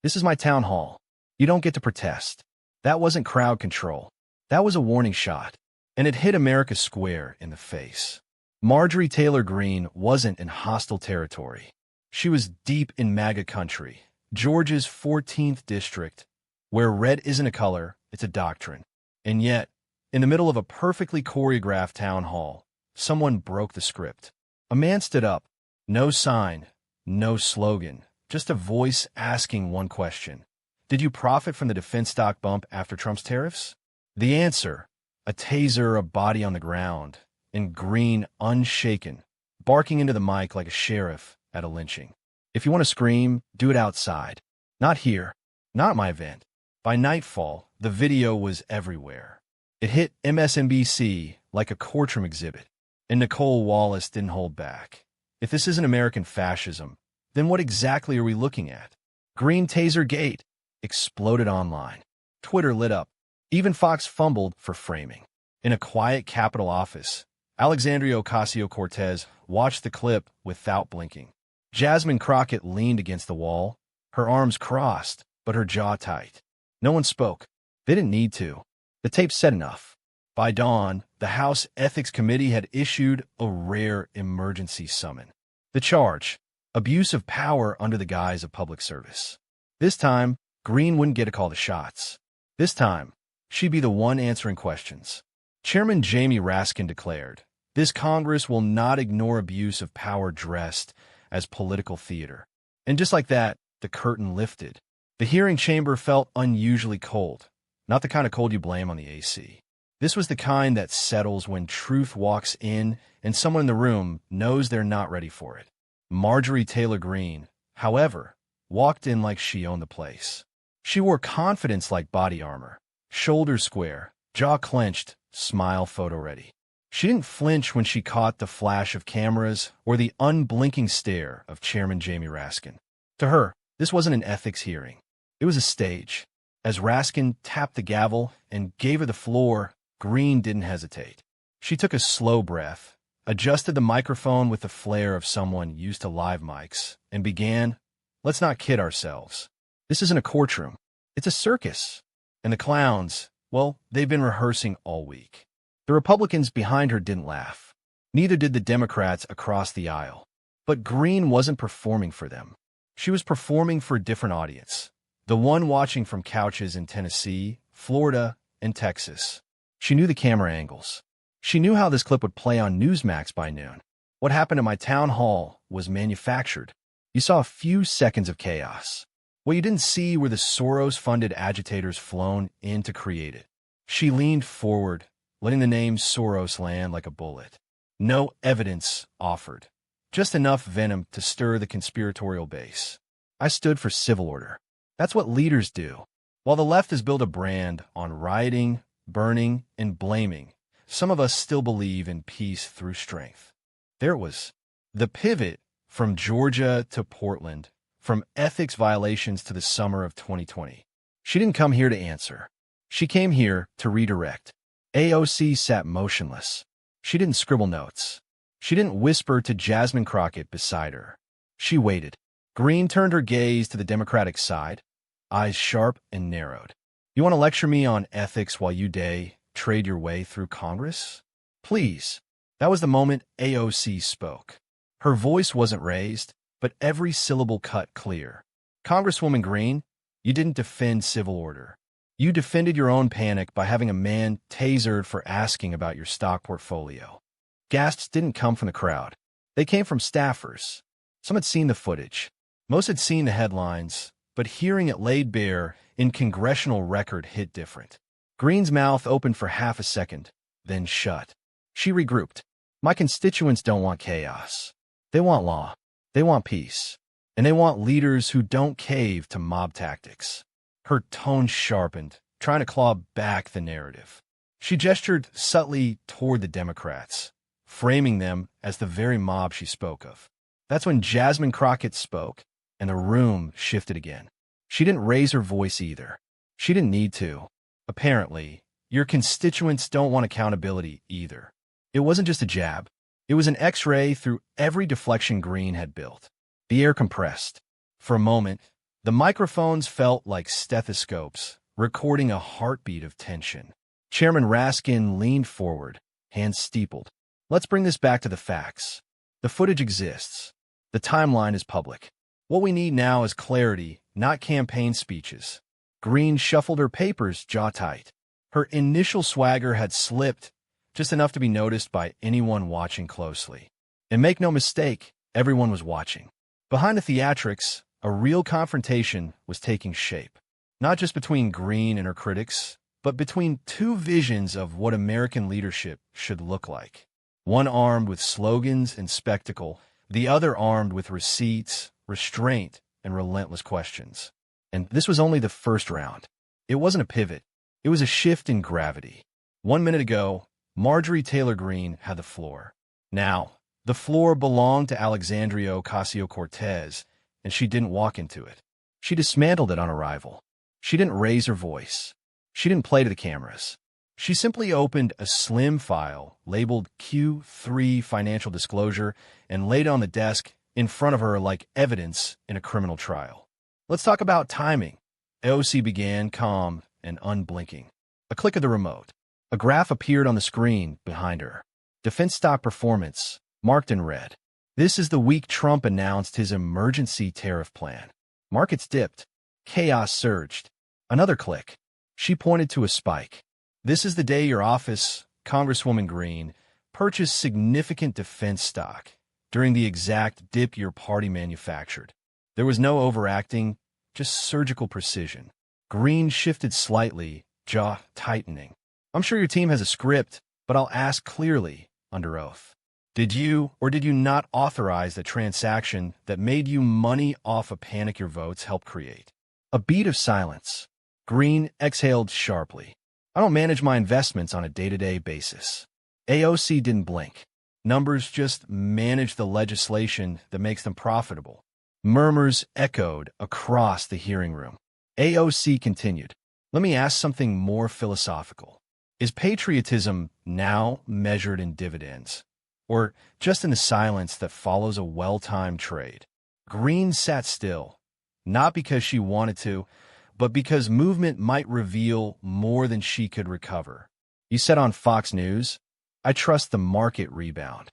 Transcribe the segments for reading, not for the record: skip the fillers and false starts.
This is my town hall. You don't get to protest. That wasn't crowd control. That was a warning shot. And it hit America square in the face. Marjorie Taylor Greene wasn't in hostile territory. She was deep in MAGA country, Georgia's 14th district, where red isn't a color, it's a doctrine. And yet, in the middle of a perfectly choreographed town hall, someone broke the script. A man stood up. No sign, no slogan, just a voice asking one question. Did you profit from the defense stock bump after Trump's tariffs? The answer, a taser, a body on the ground, and Greene unshaken, barking into the mic like a sheriff at a lynching. If you want to scream, do it outside. Not here. Not at my event. By nightfall, the video was everywhere. It hit MSNBC like a courtroom exhibit, and Nicole Wallace didn't hold back. If this isn't American fascism, then what exactly are we looking at? Green Taser Gate exploded online. Twitter lit up. Even Fox fumbled for framing. In a quiet Capitol office, Alexandria Ocasio-Cortez watched the clip without blinking. Jasmine Crockett leaned against the wall, her arms crossed, but her jaw tight. No one spoke. They didn't need to. The tape said enough. By dawn, the House Ethics Committee had issued a rare emergency summon. The charge, abuse of power under the guise of public service. This time, Greene wouldn't get to call the shots. This time, she'd be the one answering questions. Chairman Jamie Raskin declared, "This Congress will not ignore abuse of power dressed as political theater." And just like that, the curtain lifted. The hearing chamber felt unusually cold, not the kind of cold you blame on the AC. This was the kind that settles when truth walks in and someone in the room knows they're not ready for it. Marjorie Taylor Greene, however, walked in like she owned the place. She wore confidence like body armor, shoulders square, jaw clenched, smile photo ready. She didn't flinch when she caught the flash of cameras or the unblinking stare of Chairman Jamie Raskin. To her, this wasn't an ethics hearing. It was a stage. As Raskin tapped the gavel and gave her the floor, Greene didn't hesitate. She took a slow breath, adjusted the microphone with the flair of someone used to live mics, and began, "Let's not kid ourselves. This isn't a courtroom. It's a circus. And the clowns, well, they've been rehearsing all week." The Republicans behind her didn't laugh. Neither did the Democrats across the aisle. But Greene wasn't performing for them. She was performing for a different audience. The one watching from couches in Tennessee, Florida, and Texas. She knew the camera angles. She knew how this clip would play on Newsmax by noon. What happened at my town hall was manufactured. You saw a few seconds of chaos. What you didn't see were the Soros-funded agitators flown in to create it. She leaned forward, letting the name Soros land like a bullet. No evidence offered. Just enough venom to stir the conspiratorial base. I stood for civil order. That's what leaders do. While the left has built a brand on rioting, burning, and blaming, some of us still believe in peace through strength. There it was. The pivot from Georgia to Portland, from ethics violations to the summer of 2020. She didn't come here to answer. She came here to redirect. AOC sat motionless. She didn't scribble notes. She didn't whisper to Jasmine Crockett beside her. She waited. Greene turned her gaze to the Democratic side, eyes sharp and narrowed. "You want to lecture me on ethics while you trade your way through Congress? Please." That was the moment AOC spoke. Her voice wasn't raised, but every syllable cut clear. "Congresswoman Greene, you didn't defend civil order. You defended your own panic by having a man tasered for asking about your stock portfolio." Gasps didn't come from the crowd. They came from staffers. Some had seen the footage. Most had seen the headlines, but hearing it laid bare in congressional record hit different. Greene's mouth opened for half a second, then shut. She regrouped. "My constituents don't want chaos. They want law. They want peace. And they want leaders who don't cave to mob tactics." Her tone sharpened, trying to claw back the narrative. She gestured subtly toward the Democrats, framing them as the very mob she spoke of. That's when Jasmine Crockett spoke, and the room shifted again. She didn't raise her voice either. She didn't need to. Apparently, your constituents don't want accountability either. It wasn't just a jab. It was an X-ray through every deflection Greene had built. The air compressed. For a moment, The microphones felt like stethoscopes, recording a heartbeat of tension. Chairman Raskin leaned forward, hands steepled. Let's bring this back to the facts. The footage exists. The timeline is public. What we need now is clarity, not campaign speeches. Greene shuffled her papers, jaw tight. Her initial swagger had slipped, just enough to be noticed by anyone watching closely. And make no mistake, everyone was watching. Behind the theatrics, a real confrontation was taking shape. Not just between Greene and her critics, but between two visions of what American leadership should look like. One armed with slogans and spectacle, the other armed with receipts, restraint, and relentless questions. And this was only the first round. It wasn't a pivot. It was a shift in gravity. 1 minute ago, Marjorie Taylor Greene had the floor. Now, the floor belonged to Alexandria Ocasio-Cortez, and she didn't walk into it. She dismantled it on arrival. She didn't raise her voice. She didn't play to the cameras. She simply opened a slim file labeled Q3 Financial Disclosure and laid it on the desk in front of her like evidence in a criminal trial. Let's talk about timing. AOC began calm and unblinking. A click of the remote. A graph appeared on the screen behind her. Defense stock performance, marked in red. This is the week Trump announced his emergency tariff plan. Markets dipped. Chaos surged. Another click. She pointed to a spike. This is the day your office, Congresswoman Greene, purchased significant defense stock during the exact dip your party manufactured. There was no overacting, just surgical precision. Greene shifted slightly, jaw tightening. I'm sure your team has a script, but I'll ask clearly, under oath. Did you or did you not authorize the transaction that made you money off a panic your votes helped create? A beat of silence. Greene exhaled sharply. I don't manage my investments on a day-to-day basis. AOC didn't blink. Numbers just manage the legislation that makes them profitable. Murmurs echoed across the hearing room. AOC continued. Let me ask something more philosophical. Is patriotism now measured in dividends, or just in the silence that follows a well-timed trade? Greene sat still, not because she wanted to, but because movement might reveal more than she could recover. You said on Fox News, I trust the market rebound.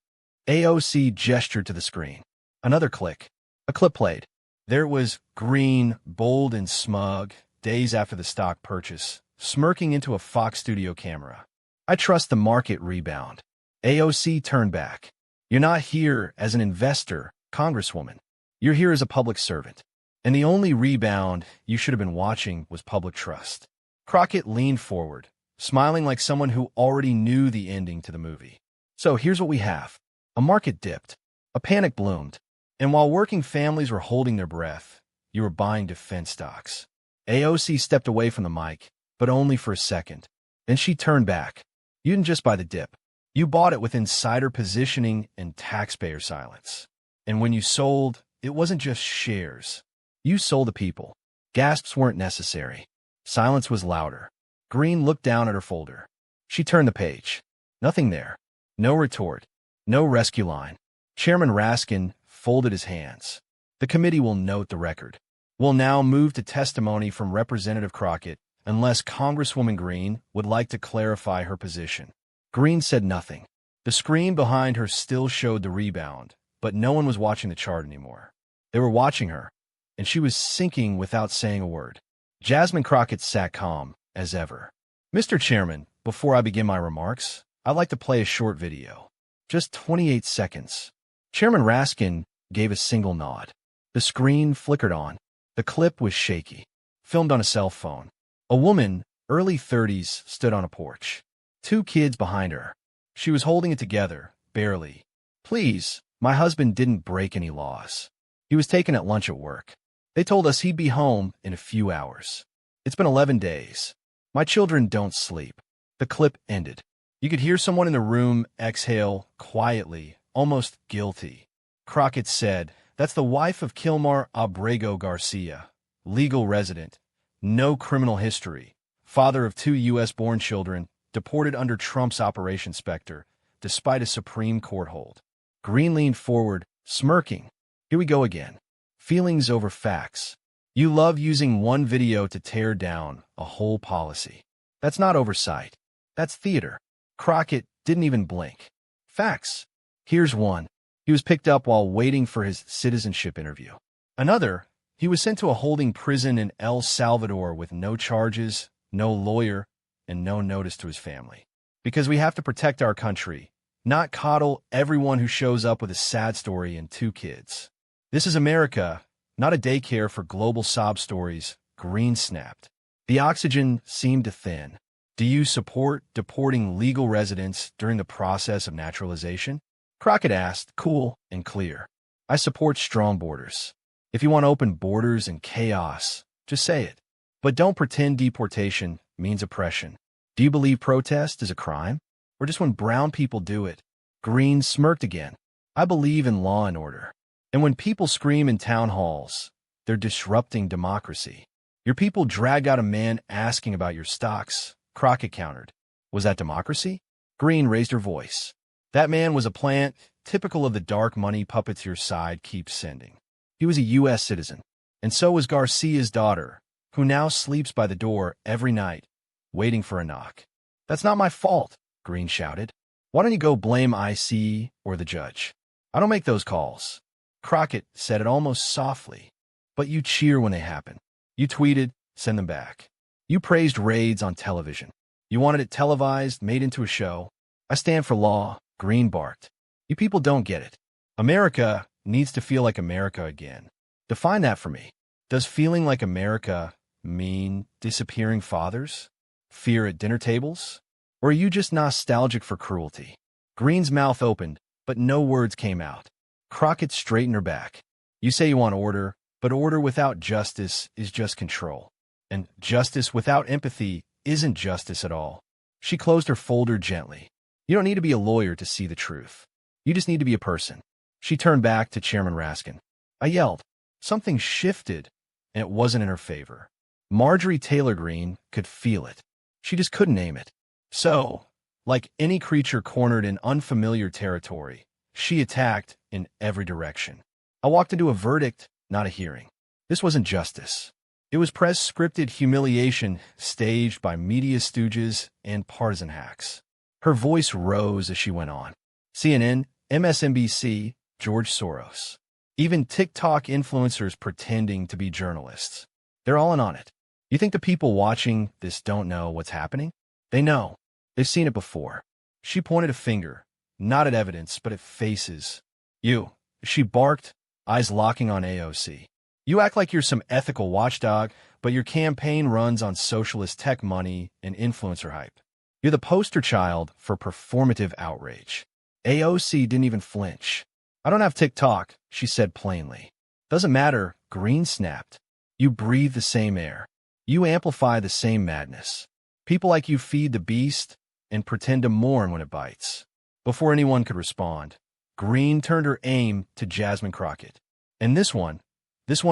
AOC gestured to the screen. Another click. A clip played. There it was, Greene, bold and smug, days after the stock purchase, smirking into a Fox studio camera. I trust the market rebound. AOC turned back. You're not here as an investor, Congresswoman. You're here as a public servant. And the only rebound you should have been watching was public trust. Crockett leaned forward, smiling like someone who already knew the ending to the movie. So here's what we have. A market dipped. A panic bloomed. And while working families were holding their breath, you were buying defense stocks. AOC stepped away from the mic, but only for a second. Then she turned back. You didn't just buy the dip. You bought it with insider positioning and taxpayer silence. And when you sold, it wasn't just shares. You sold the people. Gasps weren't necessary. Silence was louder. Greene looked down at her folder. She turned the page. Nothing there. No retort. No rescue line. Chairman Raskin folded his hands. The committee will note the record. We'll now move to testimony from Representative Crockett, unless Congresswoman Greene would like to clarify her position. Greene said nothing. The screen behind her still showed the rebound, but no one was watching the chart anymore. They were watching her, and she was sinking without saying a word. Jasmine Crockett sat calm, as ever. Mr. Chairman, before I begin my remarks, I'd like to play a short video. Just 28 seconds. Chairman Raskin gave a single nod. The screen flickered on. The clip was shaky, filmed on a cell phone. A woman, early 30s, stood on a porch. 2 kids behind her. She was holding it together, barely. Please, my husband didn't break any laws. He was taken at lunch at work. They told us he'd be home in a few hours. It's been 11 days. My children don't sleep. The clip ended. You could hear someone in the room exhale quietly, almost guilty. Crockett said, that's the wife of Kilmar Abrego Garcia, legal resident, no criminal history, father of 2 U.S.-born children, deported under Trump's Operation Spectre, despite a Supreme Court hold. Greene leaned forward, smirking. Here we go again. Feelings over facts. You love using one video to tear down a whole policy. That's not oversight. That's theater. Crockett didn't even blink. Facts. Here's one. He was picked up while waiting for his citizenship interview. Another, he was sent to a holding prison in El Salvador with no charges, no lawyer, and no notice to his family. Because we have to protect our country, not coddle everyone who shows up with a sad story and 2 kids. This is America, not a daycare for global sob stories, Greene snapped. The oxygen seemed to thin. Do you support deporting legal residents during the process of naturalization? Crockett asked, cool and clear. I support strong borders. If you want open borders and chaos, just say it. But don't pretend deportation means oppression. Do you believe protest is a crime? Or just when brown people do it? Greene smirked again. I believe in law and order. And when people scream in town halls, they're disrupting democracy. Your people dragged out a man asking about your stocks, Crockett countered. Was that democracy? Greene raised her voice. That man was a plant, typical of the dark money puppets your side keeps sending. He was a U.S. citizen, and so was Garcia's daughter, who now sleeps by the door every night, waiting for a knock. That's not my fault, Greene shouted. Why don't you go blame IC or the judge? I don't make those calls. Crockett said it almost softly. But you cheer when they happen. You tweeted, send them back. You praised raids on television. You wanted it televised, made into a show. I stand for law, Greene barked. You people don't get it. America needs to feel like America again. Define that for me. Does feeling like America mean disappearing fathers? Fear at dinner tables? Or are you just nostalgic for cruelty? Greene's mouth opened, but no words came out. Crockett straightened her back. You say you want order, but order without justice is just control. And justice without empathy isn't justice at all. She closed her folder gently. You don't need to be a lawyer to see the truth. You just need to be a person. She turned back to Chairman Raskin. I yelled. Something shifted, and it wasn't in her favor. Marjorie Taylor Greene could feel it. She just couldn't name it. So, like any creature cornered in unfamiliar territory, she attacked in every direction. I walked into a verdict, not a hearing. This wasn't justice. It was press-scripted humiliation staged by media stooges and partisan hacks. Her voice rose as she went on. CNN, MSNBC, George Soros. Even TikTok influencers pretending to be journalists. They're all in on it. You think the people watching this don't know what's happening? They know. They've seen it before. She pointed a finger, not at evidence, but at faces. You, she barked, eyes locking on AOC. You act like you're some ethical watchdog, but your campaign runs on socialist tech money and influencer hype. You're the poster child for performative outrage. AOC didn't even flinch. I don't have TikTok, she said plainly. Doesn't matter, Greene snapped. You breathe the same air. You amplify the same madness. People like you feed the beast and pretend to mourn when it bites. Before anyone could respond, Greene turned her aim to Jasmine Crockett. And this one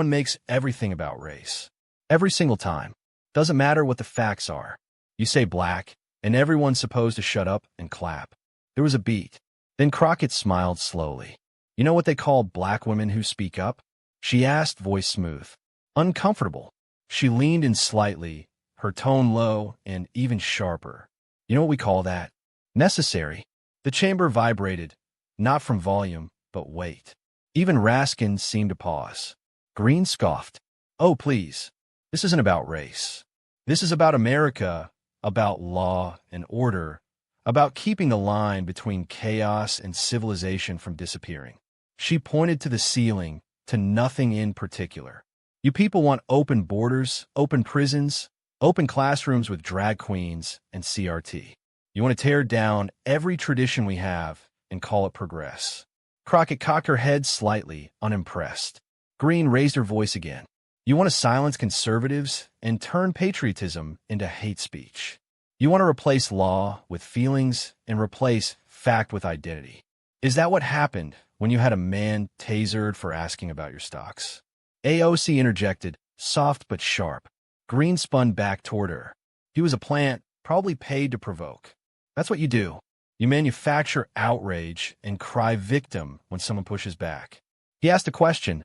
makes everything about race. Every single time. Doesn't matter what the facts are. You say black, and everyone's supposed to shut up and clap. There was a beat. Then Crockett smiled slowly. You know what they call black women who speak up? She asked, voice smooth. Uncomfortable. She leaned in slightly, her tone low and even sharper. You know what we call that? Necessary. The chamber vibrated, not from volume, but weight. Even Raskin seemed to pause. Greene scoffed. Oh, please. This isn't about race. This is about America, about law and order, about keeping the line between chaos and civilization from disappearing. She pointed to the ceiling, to nothing in particular. You people want open borders, open prisons, open classrooms with drag queens and CRT. You want to tear down every tradition we have and call it progress. Crockett cocked her head slightly, unimpressed. Greene raised her voice again. You want to silence conservatives and turn patriotism into hate speech. You want to replace law with feelings and replace fact with identity. Is that what happened when you had a man tasered for asking about your stocks? AOC interjected, soft but sharp. Greene spun back toward her. He was a plant, probably paid to provoke. That's what you do. You manufacture outrage and cry victim when someone pushes back. He asked a question.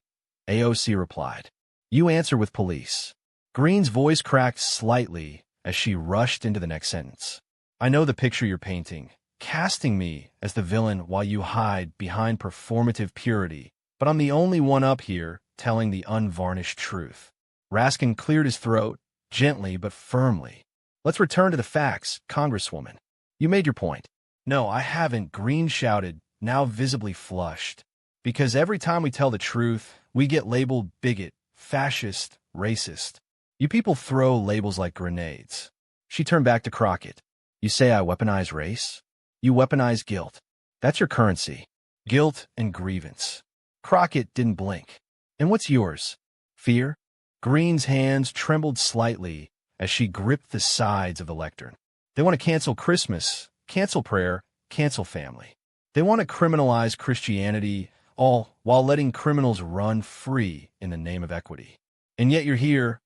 AOC replied. You answer with police. Greene's voice cracked slightly as she rushed into the next sentence. I know the picture you're painting, casting me as the villain while you hide behind performative purity, but I'm the only one up here telling the unvarnished truth. Raskin cleared his throat, gently but firmly. Let's return to the facts, Congresswoman. You made your point. No, I haven't, Greene shouted, now visibly flushed. Because every time we tell the truth, we get labeled bigot, fascist, racist. You people throw labels like grenades. She turned back to Crockett. You say I weaponize race? You weaponize guilt. That's your currency. Guilt and grievance. Crockett didn't blink. And what's yours? Fear? Greene's hands trembled slightly as she gripped the sides of the lectern. They want to cancel Christmas, cancel prayer, cancel family. They want to criminalize Christianity, all while letting criminals run free in the name of equity. And yet you're here,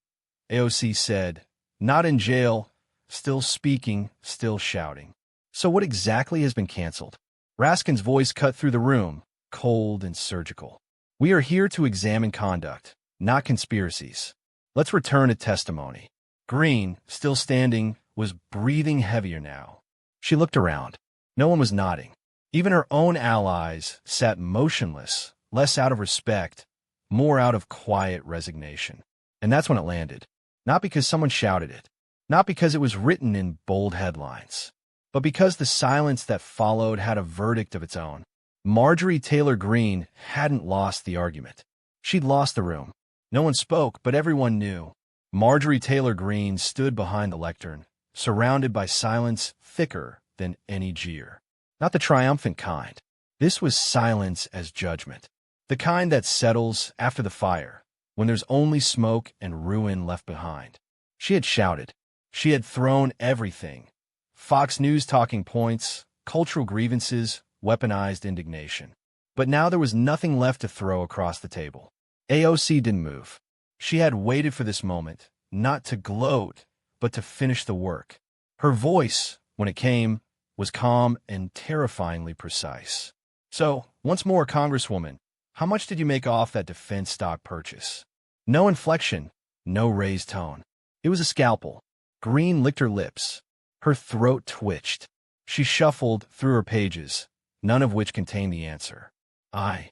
AOC said, not in jail, still speaking, still shouting. So what exactly has been canceled? Raskin's voice cut through the room, cold and surgical. We are here to examine conduct, not conspiracies. Let's return to testimony. Greene, still standing, was breathing heavier now. She looked around. No one was nodding. Even her own allies sat motionless, less out of respect, more out of quiet resignation. And that's when it landed. Not because someone shouted it, not because it was written in bold headlines, but because the silence that followed had a verdict of its own. Marjorie Taylor Greene hadn't lost the argument. She'd lost the room. No one spoke, but everyone knew. Marjorie Taylor Greene stood behind the lectern, surrounded by silence thicker than any jeer. Not the triumphant kind. This was silence as judgment. The kind that settles after the fire, when there's only smoke and ruin left behind. She had shouted. She had thrown everything. Fox News talking points, cultural grievances, weaponized indignation. But now there was nothing left to throw across the table. AOC didn't move. She had waited for this moment, not to gloat, but to finish the work. Her voice, when it came, was calm and terrifyingly precise. So, once more, Congresswoman, how much did you make off that defense stock purchase? No inflection, no raised tone. It was a scalpel. Greene licked her lips. Her throat twitched. She shuffled through her pages, none of which contained the answer. I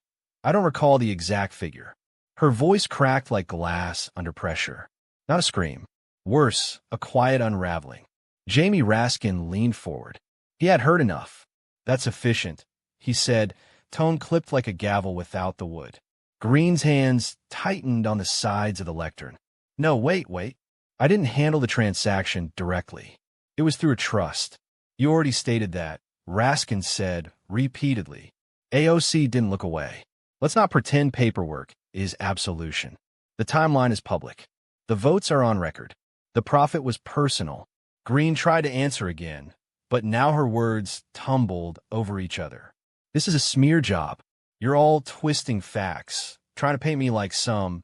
don't recall the exact figure. Her voice cracked like glass under pressure. Not a scream. Worse, a quiet unraveling. Jamie Raskin leaned forward. He had heard enough. That's sufficient, he said, tone clipped like a gavel without the wood. Greene's hands tightened on the sides of the lectern. No, wait. I didn't handle the transaction directly. It was through a trust. You already stated that, Raskin said repeatedly. AOC didn't look away. Let's not pretend paperwork is absolution. The timeline is public. The votes are on record. The profit was personal. Greene tried to answer again, but now her words tumbled over each other. This is a smear job. You're all twisting facts, trying to paint me like some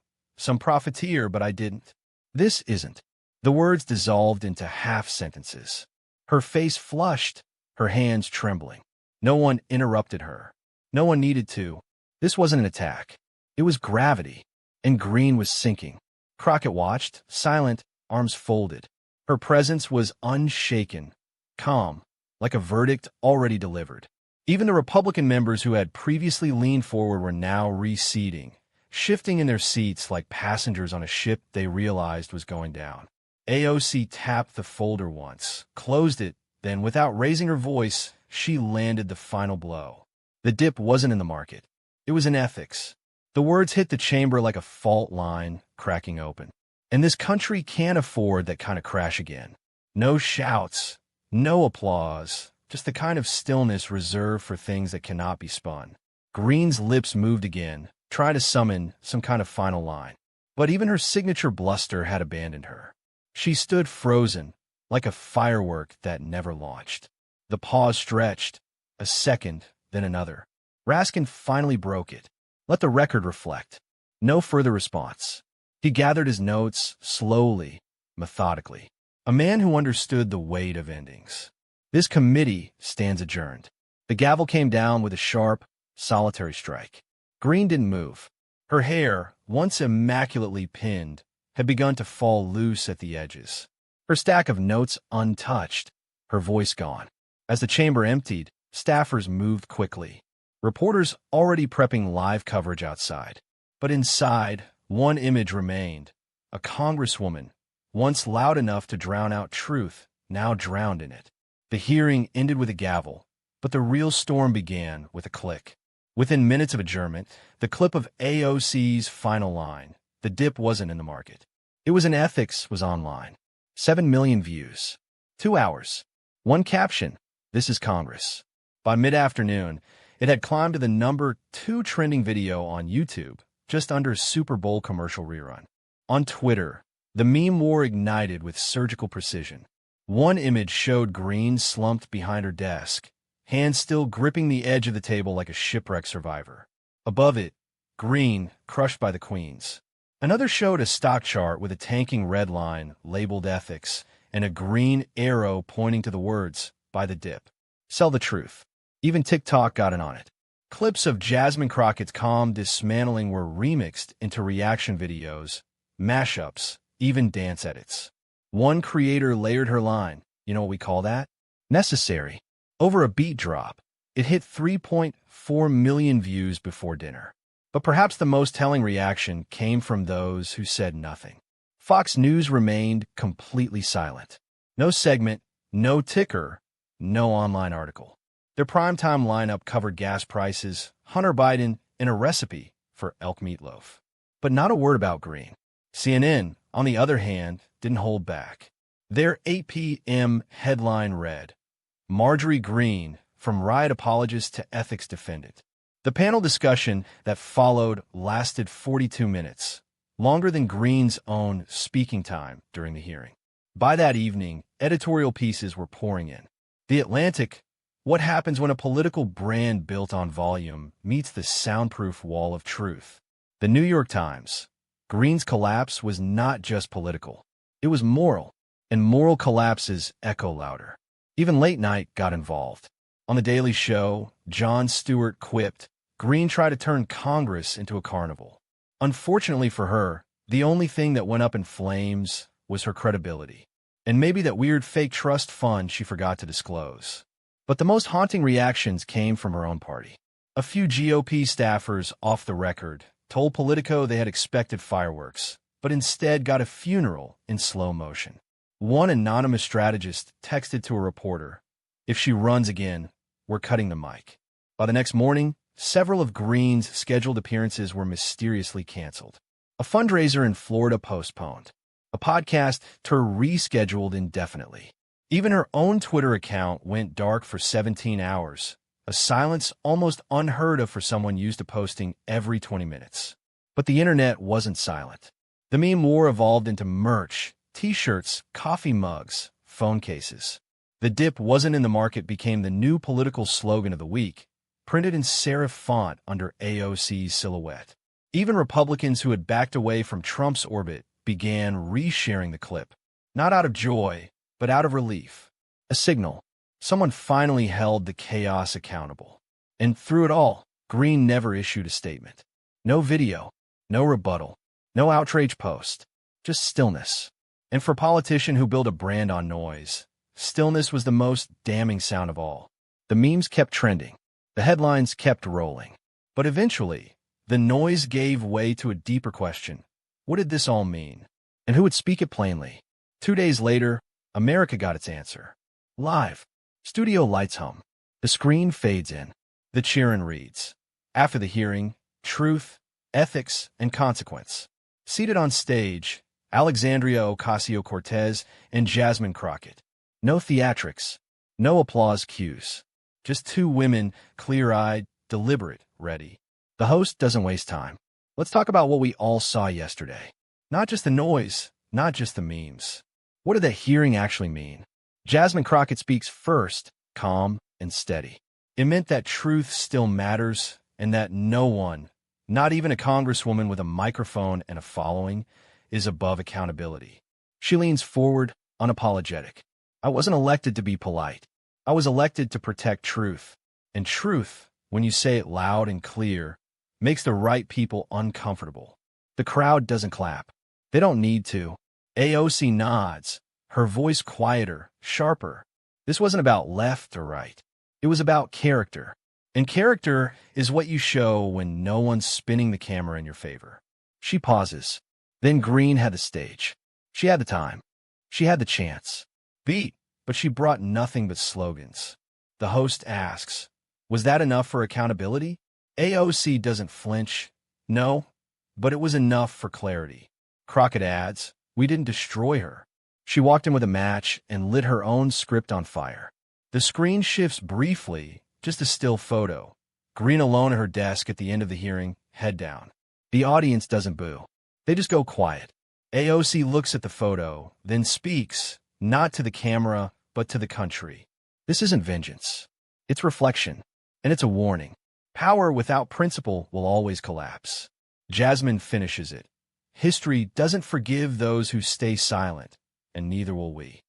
profiteer, but I didn't. This isn't. The words dissolved into half sentences. Her face flushed, her hands trembling. No one interrupted her. No one needed to. This wasn't an attack. It was gravity, and Greene was sinking. Crockett watched, silent, arms folded. Her presence was unshaken, calm, like a verdict already delivered. Even the Republican members who had previously leaned forward were now receding, shifting in their seats like passengers on a ship they realized was going down. AOC tapped the folder once, closed it, then without raising her voice, she landed the final blow. The dip wasn't in the market. It was in ethics. The words hit the chamber like a fault line cracking open. And this country can't afford that kind of crash again. No shouts, no applause, just the kind of stillness reserved for things that cannot be spun. Greene's lips moved again, trying to summon some kind of final line. But even her signature bluster had abandoned her. She stood frozen, like a firework that never launched. The pause stretched, a second, then another. Raskin finally broke it. Let the record reflect. No further response. He gathered his notes, slowly, methodically. A man who understood the weight of endings. This committee stands adjourned. The gavel came down with a sharp, solitary strike. Greene didn't move. Her hair, once immaculately pinned, had begun to fall loose at the edges. Her stack of notes untouched, her voice gone. As the chamber emptied, staffers moved quickly. Reporters already prepping live coverage outside. But inside, one image remained. A congresswoman, once loud enough to drown out truth, now drowned in it. The hearing ended with a gavel, but the real storm began with a click. Within minutes of adjournment, the clip of AOC's final line, "The dip wasn't in the market. It was in ethics," was online. 7 million views. 2 hours. One caption, "This is Congress." By mid-afternoon, it had climbed to the #2 trending video on YouTube, just under Super Bowl commercial rerun. On Twitter, the meme war ignited with surgical precision. One image showed Greene slumped behind her desk, hands still gripping the edge of the table like a shipwreck survivor. Above it, Greene, crushed by the queens. Another showed a stock chart with a tanking red line labeled ethics and a green arrow pointing to the words, "Buy the dip. Sell the truth." Even TikTok got in on it. Clips of Jasmine Crockett's calm dismantling were remixed into reaction videos, mashups, even dance edits. One creator layered her line, "You know what we call that? Necessary." Over a beat drop. It hit 3.4 million views before dinner. But perhaps the most telling reaction came from those who said nothing. Fox News remained completely silent. No segment, no ticker, no online article. Their primetime lineup covered gas prices, Hunter Biden, and a recipe for elk meatloaf. But not a word about Greene. CNN, on the other hand, didn't hold back. Their 8 p.m. headline read, "Marjorie Greene, from riot apologist to ethics defendant." The panel discussion that followed lasted 42 minutes, longer than Greene's own speaking time during the hearing. By that evening, editorial pieces were pouring in. The Atlantic, "What happens when a political brand built on volume meets the soundproof wall of truth?" The New York Times, "Greene's collapse was not just political. It was moral, and moral collapses echo louder." Even late night got involved. On The Daily Show, Jon Stewart quipped, "Greene tried to turn Congress into a carnival." Unfortunately for her, the only thing that went up in flames was her credibility, and maybe that weird fake trust fund she forgot to disclose. But the most haunting reactions came from her own party. A few GOP staffers, off the record, told Politico they had expected fireworks, but instead got a funeral in slow motion. One anonymous strategist texted to a reporter, "If she runs again, we're cutting the mic." By the next morning, several of Greene's scheduled appearances were mysteriously canceled. A fundraiser in Florida postponed. A podcast tour rescheduled indefinitely. Even her own Twitter account went dark for 17 hours, a silence almost unheard of for someone used to posting every 20 minutes. But the internet wasn't silent. The meme war evolved into merch, t-shirts, coffee mugs, phone cases. "The dip wasn't in the market" became the new political slogan of the week, printed in serif font under AOC's silhouette. Even Republicans who had backed away from Trump's orbit began resharing the clip, not out of joy, but out of relief. A signal. Someone finally held the chaos accountable. And through it all, Greene never issued a statement. No video, no rebuttal, no outrage post, just stillness. And for a politician who built a brand on noise, stillness was the most damning sound of all. The memes kept trending. The headlines kept rolling. But eventually, the noise gave way to a deeper question. What did this all mean? And who would speak it plainly? 2 days later, America got its answer. Live. Studio lights hum. The screen fades in. The cheer-in reads, "After the hearing, truth, ethics, and consequence." Seated on stage, Alexandria Ocasio-Cortez and Jasmine Crockett. No theatrics, no applause cues. Just two women, clear-eyed, deliberate, ready. The host doesn't waste time. Let's talk about what we all saw yesterday. Not just the noise, not just the memes. What did the hearing actually mean? Jasmine Crockett speaks first, calm and steady. It meant that truth still matters and that no one, not even a congresswoman with a microphone and a following, is above accountability. She leans forward, unapologetic. "I wasn't elected to be polite. I was elected to protect truth. And truth, when you say it loud and clear, makes the right people uncomfortable. The crowd doesn't clap. They don't need to. AOC nods, her voice quieter, sharper. This wasn't about left or right. It was about character. And character is what you show when no one's spinning the camera in your favor. She pauses. Then Greene had the stage. She had the time. She had the chance. But she brought nothing but slogans. The host asks, was that enough for accountability? AOC doesn't flinch. No, but it was enough for clarity. Crockett adds, we didn't destroy her. She walked in with a match and lit her own script on fire. The screen shifts briefly, just a still photo. Greene alone at her desk at the end of the hearing, head down. The audience doesn't boo. They just go quiet. AOC looks at the photo, then speaks, not to the camera, but to the country. This isn't vengeance. It's reflection. And it's a warning. Power without principle will always collapse. Jasmine finishes it. History doesn't forgive those who stay silent, and neither will we.